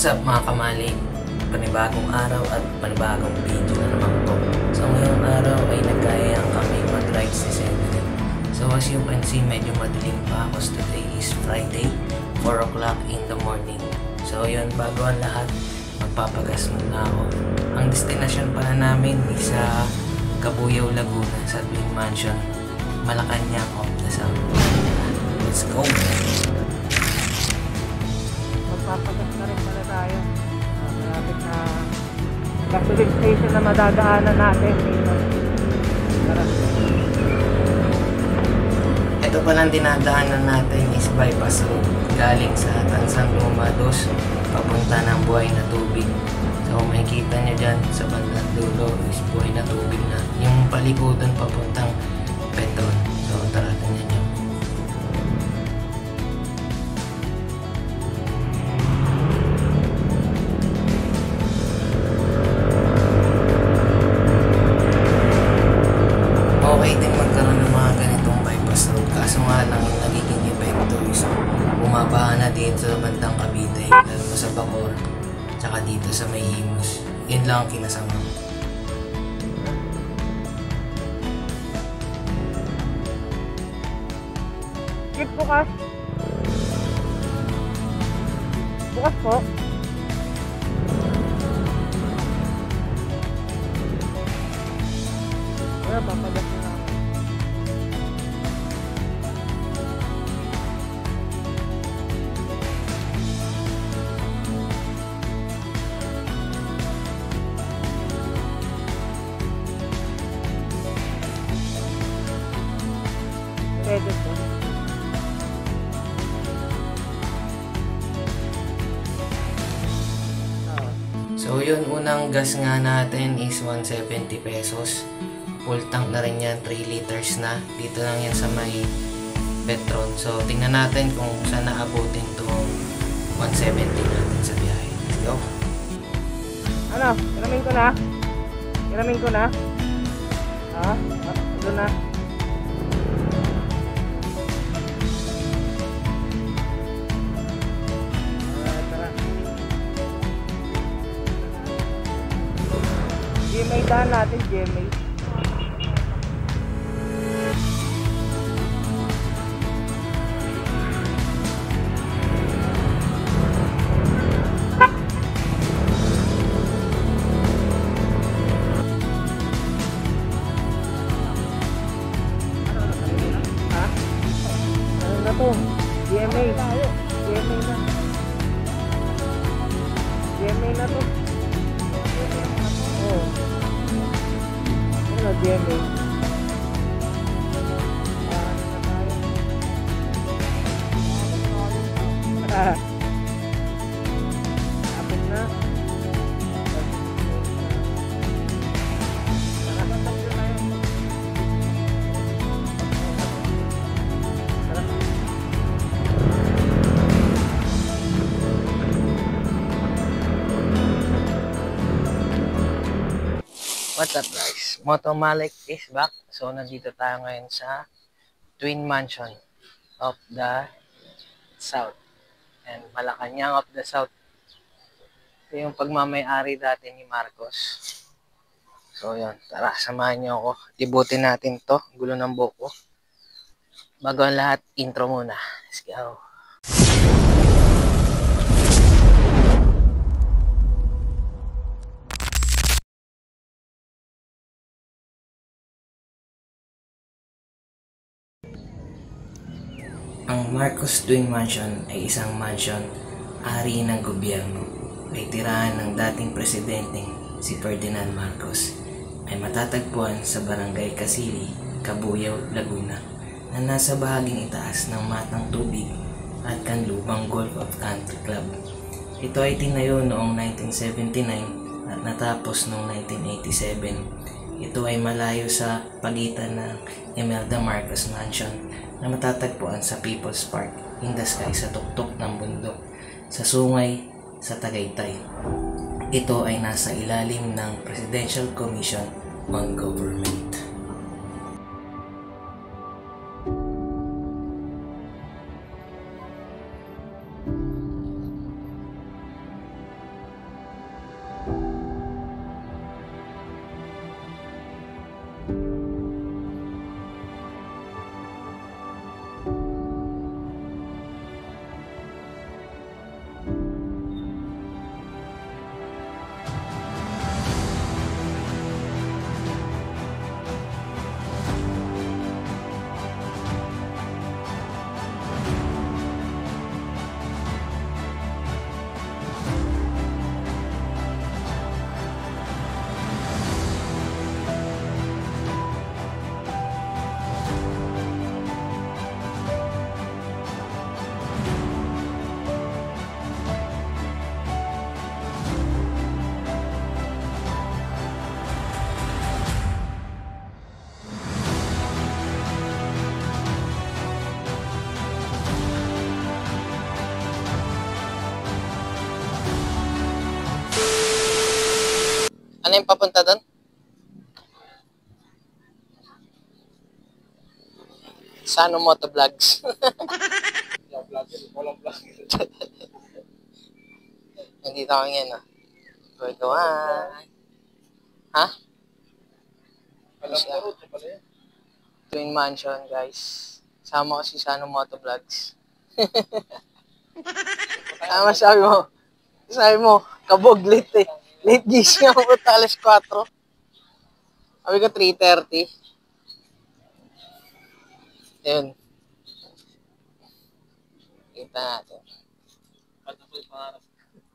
What's up mga kamali? Panibagong araw at panibagong video na naman po. So ngayong araw ay nagkayayang kami mag-ride si Severin. So as you can see, medyo madilim pa because today is Friday, 4 o'clock in the morning. So yun, bago ang lahat, magpapagas muna ako. Ang destination pala namin is sa Cabuyao, Laguna, sa Twin Mansion, Malacanang of the South. Let's go! Magpapagas na rin pala tayo. Malapit na gasoline station na madadaanan natin. Tara. Ito palang dinadaanan natin is bypass road galing sa Tansang Lumados papunta ng Buhay na Tubig. So makikita nyo dyan sa bandang dulo is Buhay na Tubig na. Yung palikudan papuntang Petron. So tara, tingnan nyo. Okay din magkaroon ng mga ganitong bypass road, kaso nga lang yung nagiging epekto is bumaba na dito sa bandang Cavite, lalo mo sa Bacoor, tsaka dito sa may Imus. Yun lang ang kinasama. Keep bukas. Bukas po. Wala, papagas na ako. Pwede po. So yun, unang gas nga natin is 170 pesos. Full tank na rin yan, 3 liters na. Dito lang yan sa may Petron. So tingnan natin kung saan naabutin itong 170 natin sa biyahe. Let's go! Ano? Iramin ko na? Iramin ko na? Ha? Doon na. Tara. GMA daan natin, GMA. Na to, GMA. GMA na. GMA na to. Oo. Ano, GMA? Tapos na. What's up guys? Moto Malik is back. So nandito tayo ngayon sa Twin Mansion of the South and Malacanang of the South. Ito yung pagmamay-ari dati ni Marcos. So yun, tara, samahan nyo ako. Ibutin natin to, gulo ng buko. Bago ang lahat, intro muna. Let's go! Ang Marcos Twin Mansion ay isang mansion ari ng gobyerno. Ay tirahan ng dating presidenteng si Ferdinand Marcos. Ay matatagpuan sa Barangay Casili, Cabuyao, Laguna, na nasa bahaging itaas ng Matang Tubig at Kanlubang Golf of Country Club. Ito ay tinayo noong 1979 at natapos noong 1987. Ito ay malayo sa pagitan ng Imelda Marcos Mansion na matatagpuan sa People's Park in the Sky sa tuktok ng bundok sa Sungay sa Tagaytay. Ito ay nasa ilalim ng Presidential Commission on Government. na yung papunta doon? Sano Motovlogs. Nandito kami ngayon, no? Gawagawa. Ha? Twin Mansion, guys. Sama ko si Sano Motovlogs. Ano sabi mo? Sabi mo, kabog, late eh. Late gising ako po, alas 4. Sabi ko, 3:30. Ayun. Kita natin.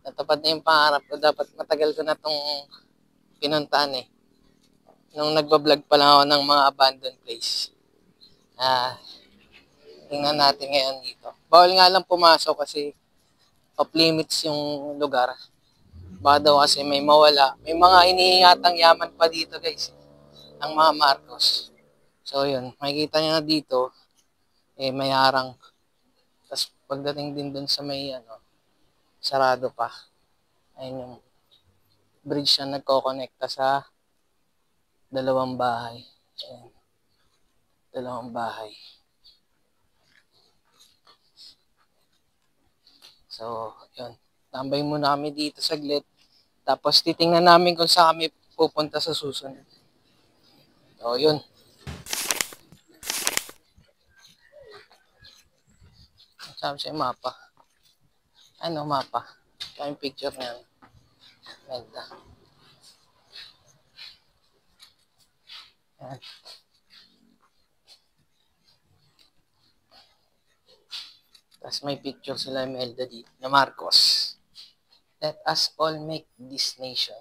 Natupad na yung pangarap ko. Dapat matagal ko na itong pinuntahan eh. Nung nagbablog pa lang ako ng mga abandoned place. Tingnan natin ngayon dito. Bawal nga lang pumasok kasi off limits yung lugar. Baka daw kasi may mawala. May mga iniingatang yaman pa dito guys. Ang mga Marcos. So yun, makikita nyo na dito, may harang. Tapos pagdating din dun sa may sarado pa. Ayun yung bridge na nagko-connecta sa dalawang bahay. Ayun. Dalawang bahay. So, yun. Tambay muna kami dito saglit. Tapos titingnan namin kung saan kami pupunta sa susunod. So, yun. Sabi siya yung mapa. Ano mapa? Kaya yung picture niya. Ganda. Yan. Tapos may picture sila Imelda dito na Marcos. Let us all make this nation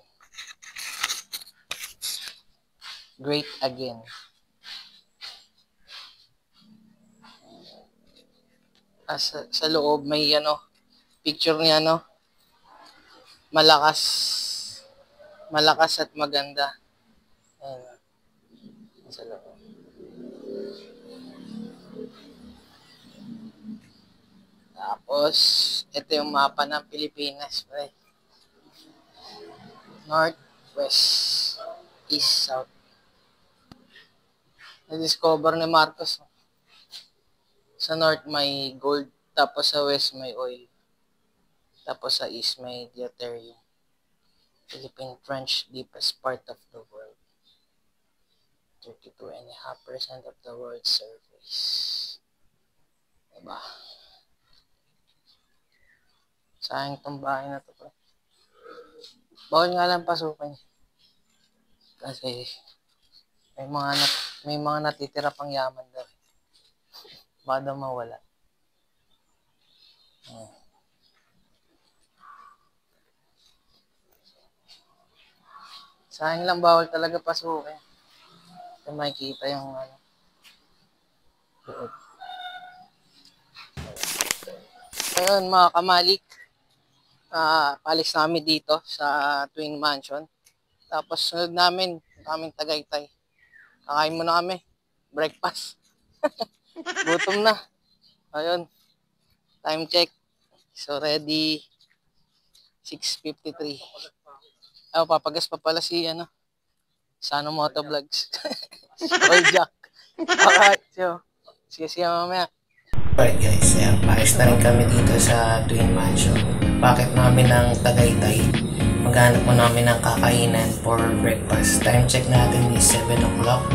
great again. Sa loob may picture niya malakas at maganda. Ayan. Sa loob. Tapos ito yung mapa ng Pilipinas, pre. North, West, East, South. Na-discover ni Marcos. Sa North may gold, tapos sa West may oil. Tapos sa East may deuterium. Philippine Trench, deepest part of the world. 32.5% of the world's surface. Diba? Sayang tong bahay na to, bro. Bawal nga lang pasukin. Kasi may mga natitira pang yaman daw. Baka daw mawala. Sayang lang, bawal talaga pasukin. Kasi makikita yung doon. Ayun mga kamalik. Palis namin dito sa Twin Mansion. Tapos sunod namin, kaming Tagaytay. Kakain muna kami. Breakfast. Gutom na. Ayun. Time check. So ready. 6:53. Papagas pa pala si Sano Motovlogs. Oil Jack. Alright. So, see you mamaya. Alright guys, palis na rin kami dito sa Twin Mansion. Bakit namin ng Tagaytay? Maghanap mo namin ng kakainan for breakfast. Time check natin is 7 o'clock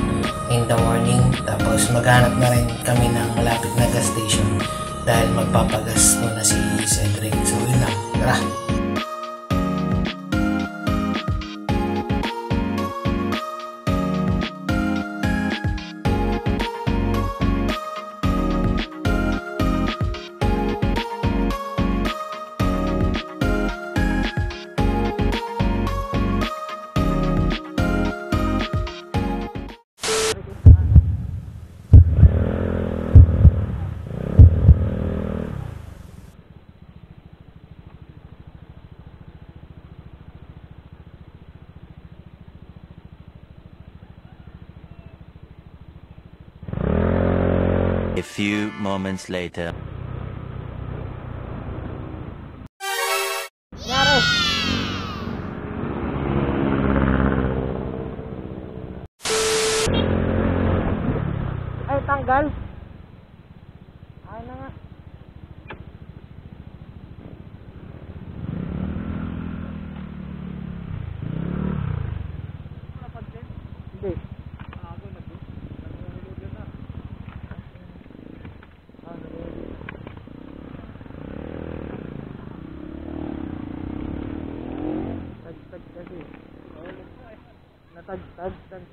in the morning. Tapos maghanap na rin kami ng malapit na gas station dahil magpapagas muna si Cedric. So yun lang. Tara! A few moments later. Natagtag.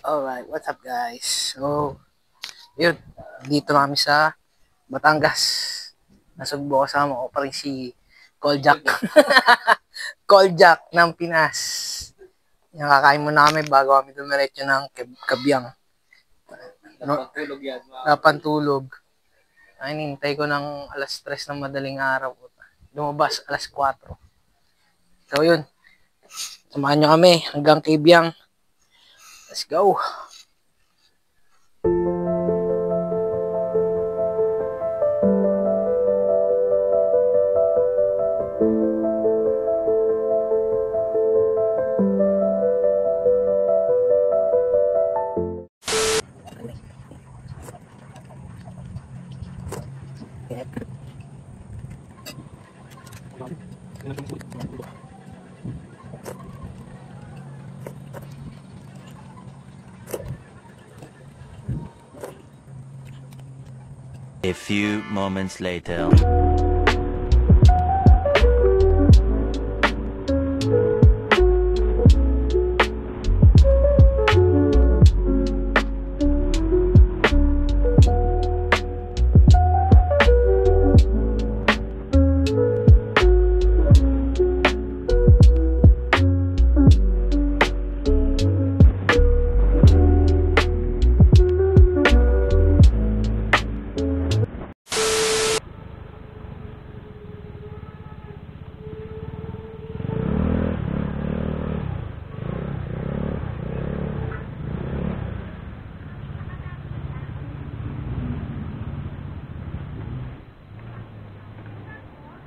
Alright, what's up guys? So, yun, dito na kami sa Batangas. Nasugbo kasama ko pa rin si Koljak. Koljak ng Pinas. Yung kakain muna kami bago kami dumiretso ng Kabyang. Napantulog yan. Napantulog. Ay, nintay ko ng alas 3 ng madaling araw. Lumabas alas 4. So, yun. Samahan nyo kami hanggang Kabyang. Let's go. A few moments later.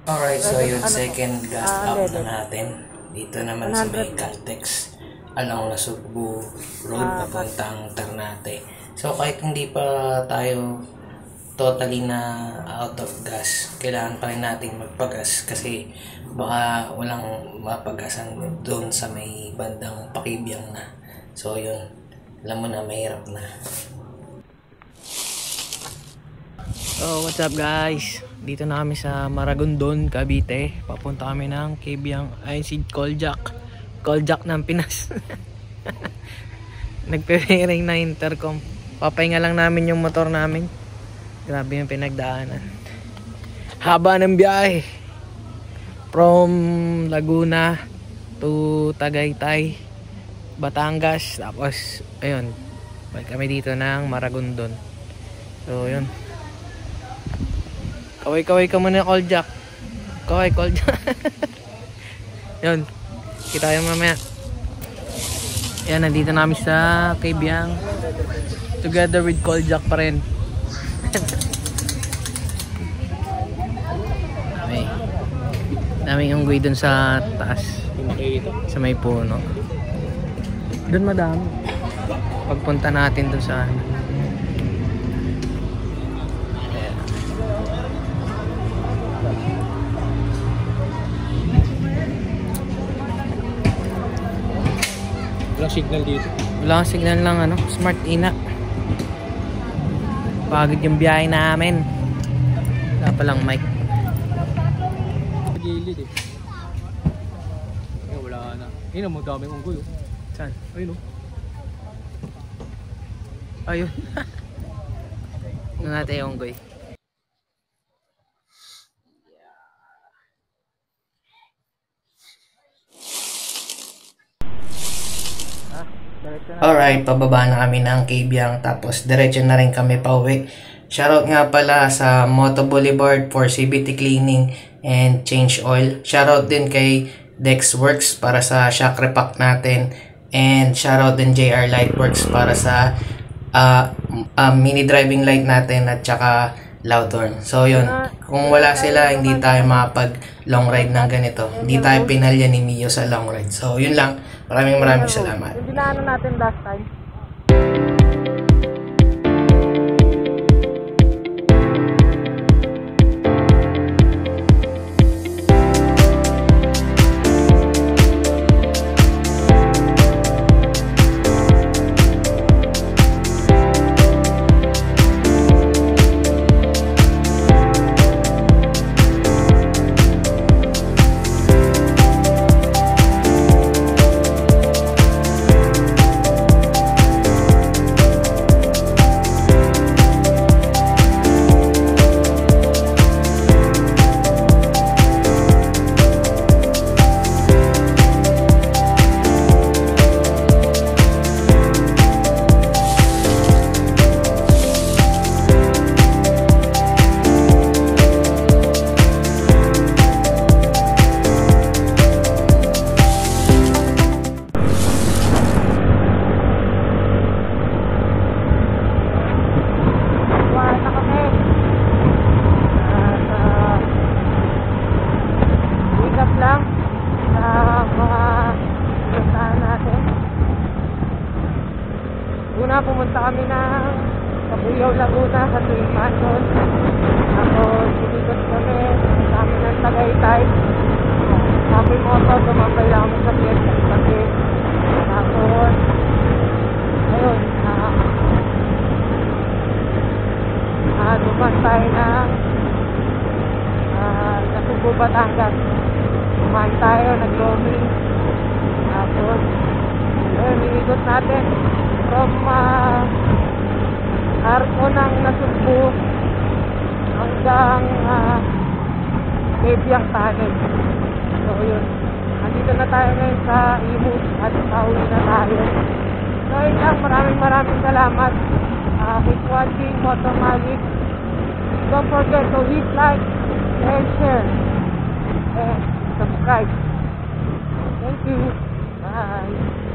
Alright, so yung second gas up na natin. Dito naman sa may Caltex along Nasugbu Road papuntang Ternate. So kahit hindi pa tayo totally na out of gas, kailangan pa rin natin magpagas kasi baka walang mapagasan doon sa may bandang Pakibyang na. So yun, alam mo na, mahirap na. Oh, what's up guys? Dito na kami sa Maragondon, Cavite. Papunta kami ng Kabyang. Ayun si Koljak. Koljak ng Pinas. Nagpe-pairing na intercom. Papahinga lang namin yung motor namin. Grabe yung pinagdaanan. Haba ng biyahe. From Laguna to Tagaytay, Batangas. Tapos, ayun. Balik kami dito ng Maragondon. So, yun. Kaway-kaway ka muna, Koljak. Kaway, Koljak. Yun. Kita tayo mamaya. Yan, nandito namin sa Kabyang. Together with Koljak pa rin. Daming unggoy dun sa taas. Sa may puno. Dun madami. Pagpunta natin dun sa walang signal dito. Wala kang signal lang, ano, smart ina. Pagod yung biyahe namin. Wala palang mic. Gilid eh. Ay, wala na. Ayun mo, daming unggoy. Saan? Ayun o. Ayun. Ano natin yung unggoy? Alright, pababa na kami ng Kabyang tapos diretso na rin kami pauwi. Shoutout nga pala sa Moto Boulevard for CVT cleaning and change oil. Shoutout din kay Dexworks para sa shock repack natin. And shoutout din JR Lightworks para sa mini driving light natin at saka Loudon. So yun, kung wala sila, hindi tayo makapag long ride ng ganito. Hindi tayo pinalya ni Mio sa long ride. So yun lang, maraming salamat. Yung dinaanan natin last time. Pumunta kami ng Kabuyaw, Laguna sa Twin Mansion. Tapos sinikot kami kami ng Tagaytay. Kami motor, tumambay lang kami sa Fiesta kasi. Tapos ayun, dumas tayo ng Nasugbu, Batangas. Kumain tayo, nag-roaming. Tapos ayun, iikot natin from Arco ng Nasugbu hanggang Kebyang Tunnel. So yun, andito na tayo ngayon sa Imus at pauwi na tayo. So yun lang, maraming salamat. Keep watching Motomalic. Don't forget to hit like and share and subscribe. Thank you. Bye.